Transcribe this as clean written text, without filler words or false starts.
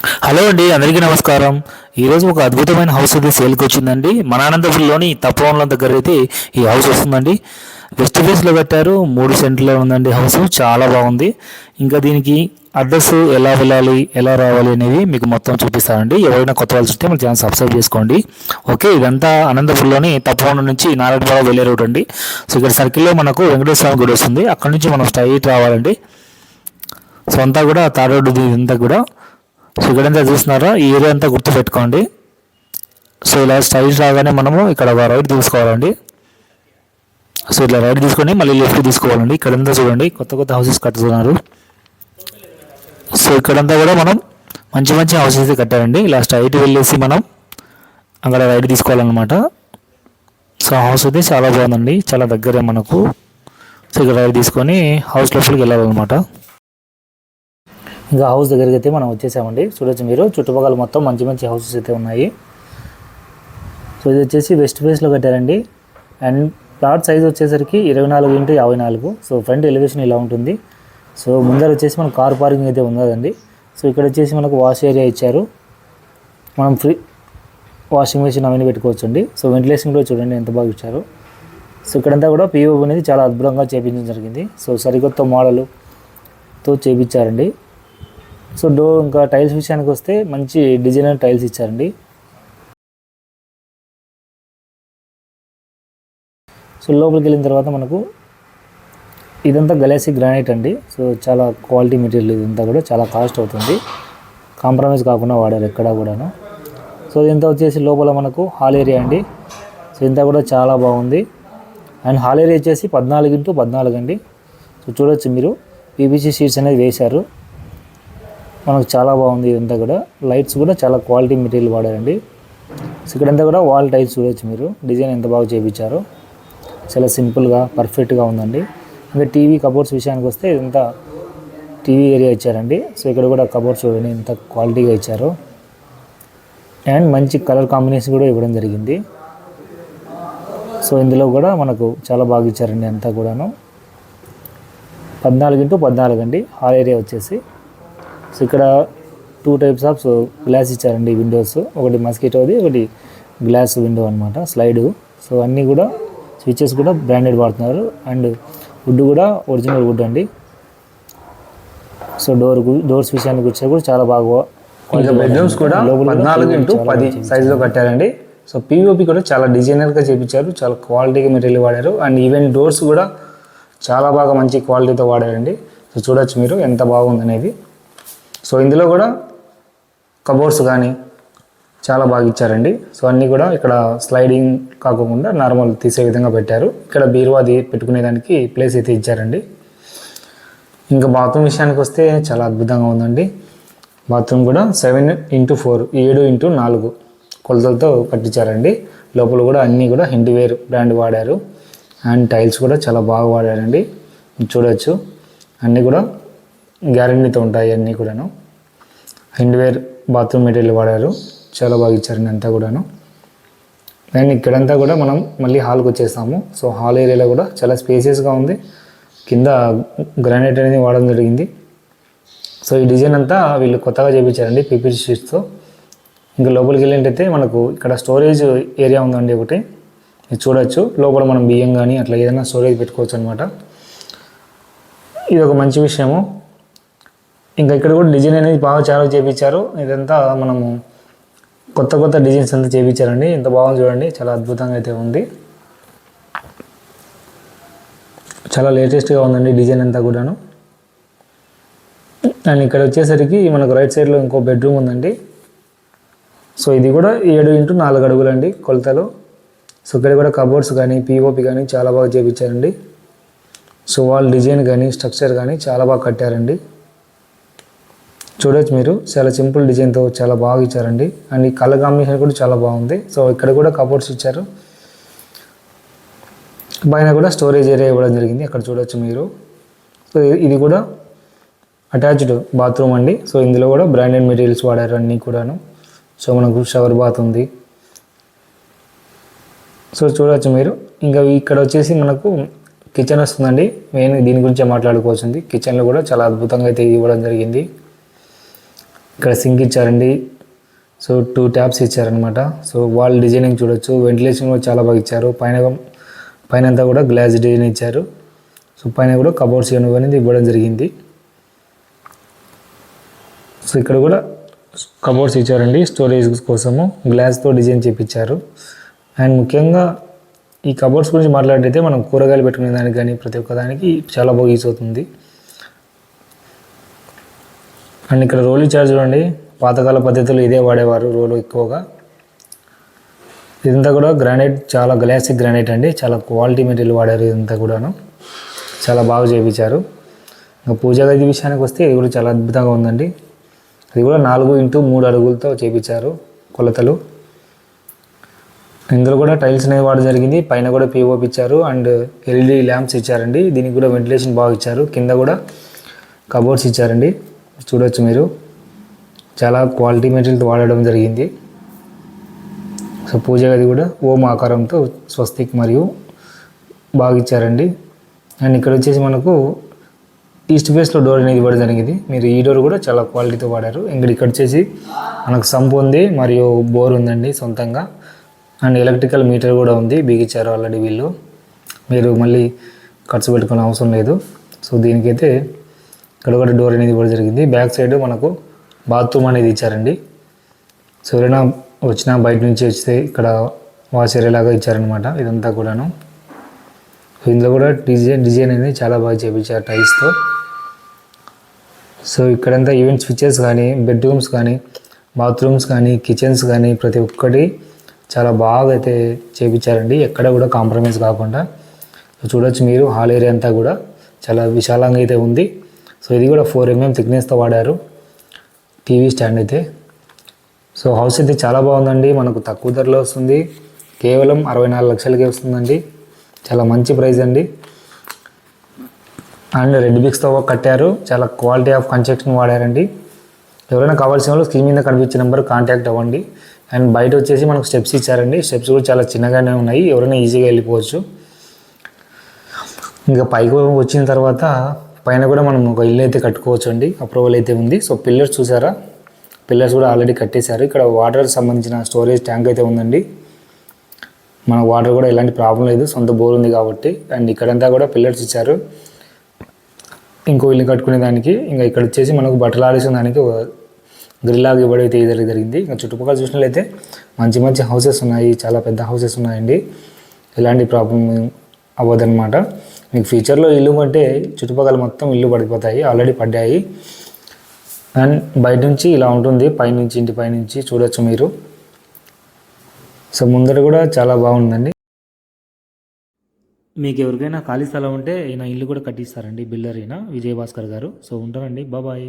Hello అండి, అందరికీ నమస్కారం. ఈరోజు ఒక అద్భుతమైన హౌస్ అయితే సేల్కి వచ్చిందండి. మన అనంతపురంలోని తపోవన్ల దగ్గర అయితే ఈ హౌస్ వస్తుందండి. వెస్ట్ ఫేస్లో కట్టారు. 3 సెంట్లో ఉందండి హౌస్. చాలా బాగుంది. ఇంకా దీనికి అడ్రస్ ఎలా వెళ్ళాలి, ఎలా రావాలి అనేవి మీకు మొత్తం చూపిస్తానండి. ఎవరైనా కొత్త వాళ్ళు ఉంటే మన ఛానల్ సబ్స్క్రైబ్ చేసుకోండి. ఓకే, ఇదంతా అనంతపురంలోని తపోవన్ నుంచి నారాయణపురం వెళ్ళే రూట్ అండి. సో ఇక్కడ సర్కిల్లో మనకు వెంకటేశ్వర స్వామి గుడి వస్తుంది. అక్కడ నుంచి మనం స్ట్రైట్ రావాలండి. సో అంతా కూడా తార్ రోడ్డు ఇదంతా కూడా. సో ఇక్కడంతా చూస్తున్నారా, ఈ ఏరియా అంతా గుర్తు పెట్టుకోండి. సో ఇలా స్టైల్స్ రాగానే మనము ఇక్కడ రైట్ తీసుకోవాలండి. సో ఇట్లా రైట్ తీసుకొని మళ్ళీ లెఫ్ట్ తీసుకోవాలండి. ఇక్కడంతా చూడండి, కొత్త కొత్త హౌసెస్ కట్టుతున్నారు. సో ఇక్కడంతా కూడా మనం మంచి మంచి హౌసెస్ అయితే కట్టారండి. ఇలా స్ట్రైట్ వెళ్ళేసి మనం అక్కడ రైట్ తీసుకోవాలన్నమాట. సో హౌస్ అయితే చాలా బాగుందండి, చాలా దగ్గరే మనకు. సో ఇక్కడ రైట్ తీసుకొని హౌస్ లోపలికి వెళ్ళాలన్నమాట. ఇంకా హౌస్ దగ్గరికి అయితే మనం వచ్చేసామండి. చూడొచ్చు మీరు, చుట్టుపక్కల మొత్తం మంచి మంచి హౌసెస్ అయితే ఉన్నాయి. సో ఇది వచ్చేసి వెస్ట్ ఫేస్లో కట్టారండి. అండ్ ప్లాట్ సైజ్ వచ్చేసరికి 24x54. సో ఫ్రంట్ ఎలివేషన్ ఇలా ఉంటుంది. సో ముందర వచ్చేసి మనకు కార్ పార్కింగ్ అయితే ఉన్నదండి. సో ఇక్కడ వచ్చేసి మనకు వాష్ ఏరియా ఇచ్చారు. మనం ఫ్రీ వాషింగ్ మెషిన్ అవన్నీ పెట్టుకోవచ్చండి. సో వెంటిలేషన్ కూడా చూడండి ఎంత బాగా ఇచ్చారు. సో ఇక్కడంతా కూడా పిఓపి అనేది చాలా అద్భుతంగా చేయించడం జరిగింది. సో సరికొత్త మోడల్తో చేయించారండి. సో డోర్ ఇంకా టైల్స్ విషయానికి వస్తే మంచి డిజైనర్ టైల్స్ ఇచ్చారండి. సో లోపలికి వెళ్ళిన తర్వాత మనకు ఇదంతా గలాసీ గ్రానైట్ అండి. సో చాలా క్వాలిటీ మెటీరియల్, ఇదంతా కూడా చాలా కాస్ట్ అవుతుంది. కాంప్రమైజ్ కాకుండా వాడారు ఎక్కడా కూడాను. సో ఇదంతా వచ్చేసి లోపల మనకు హాల్ ఏరియా అండి. సో ఇంతా కూడా చాలా బాగుంది. అండ్ హాల్ ఏరియా వచ్చేసి 14x14 అండి. సో చూడొచ్చు మీరు, పీవీసీ షీట్స్ అనేది వేశారు. మనకు చాలా బాగుంది. ఇదంతా కూడా లైట్స్ కూడా చాలా క్వాలిటీ మెటీరియల్ వాడారండి. సో ఇక్కడంతా కూడా వాల్ టైల్స్ చూడవచ్చు మీరు, డిజైన్ ఎంత బాగా చేయించారో. చాలా సింపుల్గా పర్ఫెక్ట్గా ఉందండి. ఇంకా టీవీ కబోర్డ్స్ విషయానికి వస్తే ఇదంతా టీవీ ఏరియా ఇచ్చారండి. సో ఇక్కడ కూడా కబోర్డ్స్ చూడండి ఎంత క్వాలిటీగా ఇచ్చారో. అండ్ మంచి కలర్ కాంబినేషన్ కూడా ఇవ్వడం జరిగింది. సో ఇందులో కూడా మనకు చాలా బాగా ఇచ్చారండి అంతా కూడాను. 14x14 అండి హాల్ ఏరియా వచ్చేసి. సో ఇక్కడ 2 టైప్స్ ఆఫ్ గ్లాస్ ఇచ్చారండి విండోస్. ఒకటి మస్కిటోది, ఒకటి గ్లాస్ విండో అనమాట, స్లైడ్. సో అన్నీ కూడా స్విచెస్ కూడా బ్రాండెడ్ వాడుతున్నారు. అండ్ వుడ్ కూడా ఒరిజినల్ వుడ్ అండి. సో డోర్స్ విషయానికి వచ్చే కూడా చాలా బాగా. బెడ్రూమ్స్ కూడా 14x10 సైజులో కట్టారండి. సో పిఓపి కూడా చాలా డిజైనర్గా చేయించారు, చాలా క్వాలిటీగా మెటీరియల్ వాడారు. అండ్ ఈవెన్ డోర్స్ కూడా చాలా బాగా మంచి క్వాలిటీతో వాడారండి. సో చూడొచ్చు మీరు ఎంత బాగుందనేది. సో ఇందులో కూడా కబోర్డ్స్ కానీ చాలా బాగా ఇచ్చారండి. సో అన్నీ కూడా ఇక్కడ స్లైడింగ్ కాకుండా నార్మల్ తీసే విధంగా పెట్టారు. ఇక్కడ బీరువాది పెట్టుకునేదానికి ప్లేస్ అయితే ఇచ్చారండి. ఇంకా బాత్రూమ్ విషయానికి వస్తే చాలా అద్భుతంగా ఉందండి. బాత్రూమ్ కూడా 7x4 7x4 కొలతలతో కట్టించారండి. లోపల కూడా అన్నీ కూడా హిండ్వేర్ బ్రాండ్ వాడారు. అండ్ టైల్స్ కూడా చాలా బాగా వాడారండి. చూడవచ్చు అన్నీ కూడా గ్యారంటీతో ఉంటాయి. అన్నీ కూడాను హిండ్వేర్ బాత్రూమ్ మెటీరియల్ వాడారు. చాలా బాగా ఇచ్చారండి అంతా కూడాను. అండ్ ఇక్కడంతా కూడా మనం మళ్ళీ హాల్కి వచ్చేస్తాము. సో హాల్ ఏరియాలో కూడా చాలా స్పేసియస్గా ఉంది. కింద గ్రానైట్ అనేది వాడడం జరిగింది. సో ఈ డిజైన్ అంతా వీళ్ళు కొత్తగా చేయించారండి పీపీసీ షీట్స్తో. ఇంకా లోపలికి వెళ్ళినట్టయితే మనకు ఇక్కడ స్టోరేజ్ ఏరియా ఉందండి ఒకటి, ఇది చూడవచ్చు. లోపల మనం బియ్యం కానీ అట్లా ఏదైనా స్టోరేజ్ పెట్టుకోవచ్చు అనమాట. ఇది ఒక మంచి విషయము. ఇంకా ఇక్కడ కూడా డిజైన్ అనేది బాగా చాలా చేయించారు. ఇదంతా మనము కొత్త కొత్త డిజైన్స్ అంతా చేయించారండి. ఎంత బాగుంది చూడండి, చాలా అద్భుతంగా అయితే ఉంది. చాలా లేటెస్ట్గా ఉందండి డిజైన్ అంతా కూడాను. అండ్ ఇక్కడ వచ్చేసరికి మనకు రైట్ సైడ్లో ఇంకో బెడ్రూమ్ ఉందండి. సో ఇది కూడా 7x4 అడుగులండి కొలతలు. సో ఇక్కడ కూడా కబోర్డ్స్ కానీ పిఓపి కానీ చాలా బాగా చేయించారండి. సో వాల్ డిజైన్ కానీ స్ట్రక్చర్ కానీ చాలా బాగా కట్టారండి. చూడొచ్చు మీరు, చాలా సింపుల్ డిజైన్తో చాలా బాగా ఇచ్చారండి. అండ్ ఈ కలర్ కాంబినేషన్ కూడా చాలా బాగుంది. సో ఇక్కడ కూడా కబోర్డ్స్ ఇచ్చారు. పైన కూడా స్టోరేజ్ ఏరియా ఇవ్వడం జరిగింది, అక్కడ చూడొచ్చు మీరు. సో ఇది కూడా అటాచ్డ్ బాత్రూమ్ అండి. సో ఇందులో కూడా బ్రాండెడ్ మెటీరియల్స్ వాడారు అన్నీ కూడాను. సో మనకు షవర్ బాత్ ఉంది. సో చూడవచ్చు మీరు. ఇంకా ఇక్కడ వచ్చేసి మనకు కిచెన్ వస్తుందండి. మెయిన్ దీని గురించే మాట్లాడుకోవాల్సింది. కిచెన్లో కూడా చాలా అద్భుతంగా అయితే ఇవ్వడం జరిగింది. ఇక్కడ సింక్ ఇచ్చారండి. సో 2 ట్యాప్స్ ఇచ్చారనమాట. సో వాల్ డిజైనింగ్ చూడొచ్చు. వెంటిలేషన్ కూడా చాలా బాగా ఇచ్చారు. పైన అంతా కూడా గ్లాస్ డిజైన్ ఇచ్చారు. సో పైన కూడా కబోర్డ్స్ అనేది ఇవ్వడం జరిగింది. సో ఇక్కడ కూడా కబోర్డ్స్ ఇచ్చారండి స్టోరేజ్ కోసము. గ్లాస్తో డిజైన్ చేపించారు. అండ్ ముఖ్యంగా ఈ కబోర్డ్స్ గురించి మాట్లాడితే మనం కూరగాయలు పెట్టుకునే దానికి కానీ ప్రతి ఒక్క దానికి చాలా బాగా యూజ్ అవుతుంది. అండ్ ఇక్కడ రోల్ ఇచ్చారు చూడండి. పాతకాల పద్ధతులు ఇదే వాడేవారు రోలు ఎక్కువగా. ఇదంతా కూడా గ్రానైట్, చాలా గ్లాసిక్ గ్రానైట్ అండి. చాలా క్వాలిటీ మెటీరియల్ వాడారు. ఇదంతా కూడాను చాలా బాగా చేయించారు. ఇంకా పూజా గది విషయానికి వస్తే ఇది కూడా చాలా అద్భుతంగా ఉందండి. ఇది కూడా 4x3 అడుగులతో చేయించారు కొలతలు. ఇందులో కూడా టైల్స్ అనేది వాడడం జరిగింది. పైన కూడా పిఓపి ఇచ్చారు అండ్ ఎల్ఈడి ల్యాంప్స్ ఇచ్చారండి. దీనికి కూడా వెంటిలేషన్ బాగా ఇచ్చారు. కింద కూడా కబోర్డ్స్ ఇచ్చారండి. చూడొచ్చు మీరు. చాలా క్వాలిటీ మెటీరియల్ వాడడం జరిగింది. సో పూజ గది కూడా ఓం ఆకారంతో స్వస్తిక్ మరియు బాగా ఇచ్చారండి. అండ్ ఇక్కడ వచ్చేసి మనకు ఈస్ట్ ఫేస్లో డోర్ అనేది ఇవ్వడం జరిగింది. మీరు ఈ డోర్ కూడా చాలా క్వాలిటీతో వాడారు. ఇక్కడ వచ్చేసి మనకు సంప్ ఉంది మరియు బోర్ ఉందండి సొంతంగా. అండ్ ఎలక్ట్రికల్ మీటర్ కూడా ఉంది. బిగించారు ఆల్రెడీ వీళ్ళు. మీరు మళ్ళీ ఖర్చు పెట్టుకునే అవసరం లేదు. సో దీనికైతే ఇక్కడ కూడా డోర్ అనేది ఇవ్వడం జరిగింది. బ్యాక్ సైడ్ మనకు బాత్రూమ్ అనేది ఇచ్చారండి. సో ఎవరైనా వచ్చినా బయట నుంచి వస్తే ఇక్కడ వాష్ ఏరియాలాగా ఇచ్చారనమాట. ఇదంతా కూడాను. సో ఇందులో కూడా డిజైన్ అనేది చాలా బాగా చేయించారు టైల్స్తో. సో ఇక్కడంతా ఈవెంట్ స్విచెస్ కానీ, బెడ్రూమ్స్ కానీ, బాత్రూమ్స్ కానీ, కిచెన్స్ కానీ ప్రతి ఒక్కటి చాలా బాగా అయితే చేయించారండి. ఎక్కడ కూడా కాంప్రమైజ్ కాకుండా. సో చూడొచ్చు మీరు. హాల్ ఏరియా అంతా కూడా చాలా విశాలంగా అయితే ఉంది. సో ఇది కూడా 4mm థిక్నెస్తో వాడారు టీవీ స్టాండ్ అయితే. సో హౌస్ అయితే చాలా బాగుందండి. మనకు తక్కువ ధరలో వస్తుంది. కేవలం 64 లక్షలకే వస్తుందండి. చాలా మంచి ప్రైస్ అండి. అండ్ రెడ్ బ్రిక్స్తో కట్టారు. చాలా క్వాలిటీ ఆఫ్ కన్స్ట్రక్షన్ వాడారండి. ఎవరైనా కావాల్సిన వాళ్ళు స్క్రీన్ మీద కనిపించే నెంబర్ కాంటాక్ట్ అవ్వండి. అండ్ బయట వచ్చేసి మనకు స్టెప్స్ ఇచ్చారండి. స్టెప్స్ కూడా చాలా చిన్నగానే ఉన్నాయి. ఎవరైనా ఈజీగా వెళ్ళిపోవచ్చు. ఇంకా పైకి వచ్చిన తర్వాత పైన కూడా మనం ఒక ఇల్లు అయితే కట్టుకోవచ్చు అండి. అప్రూవల్ అయితే ఉంది. సో పిల్లర్స్ చూసారా, పిల్లర్స్ కూడా ఆల్రెడీ కట్టేశారు. ఇక్కడ వాటర్ సంబంధించిన స్టోరేజ్ ట్యాంక్ అయితే ఉందండి. మన వాటర్ కూడా ఎలాంటి ప్రాబ్లం లేదు, సొంత బోర్ ఉంది కాబట్టి. అండ్ ఇక్కడంతా కూడా పిల్లర్స్ ఇచ్చారు ఇంకో ఇల్లు కట్టుకునే దానికి. ఇంకా ఇక్కడ వచ్చేసి మనకు బట్టలు ఆడేసిన దానికి గ్రిల్లాగా ఇవ్వడైతే జరిగింది. ఇంకా చుట్టుపక్కల చూసినట్లయితే మంచి మంచి హౌసెస్ ఉన్నాయి. చాలా పెద్ద హౌసెస్ ఉన్నాయండి. ఎలాంటి ప్రాబ్లం అవ్వదన్నమాట. మీకు ఫ్యూచర్లో ఇల్లు అంటే చుట్టుపక్కల మొత్తం ఇల్లు పడిపోతాయి, ఆల్రెడీ పడ్డాయి. అండ్ బయట నుంచి ఇలా ఉంటుంది. పైనుంచి, ఇంటి పైనుంచి చూడొచ్చు మీరు. సో ముందర కూడా చాలా బాగుందండి. మీకు ఎవరికైనా ఖాళీ స్థలం ఉంటే ఈయన ఇల్లు కూడా కట్టిస్తారండి. బిల్డర్ అయినా విజయభాస్కర్ గారు. సో ఉంటారండి. బాయ్.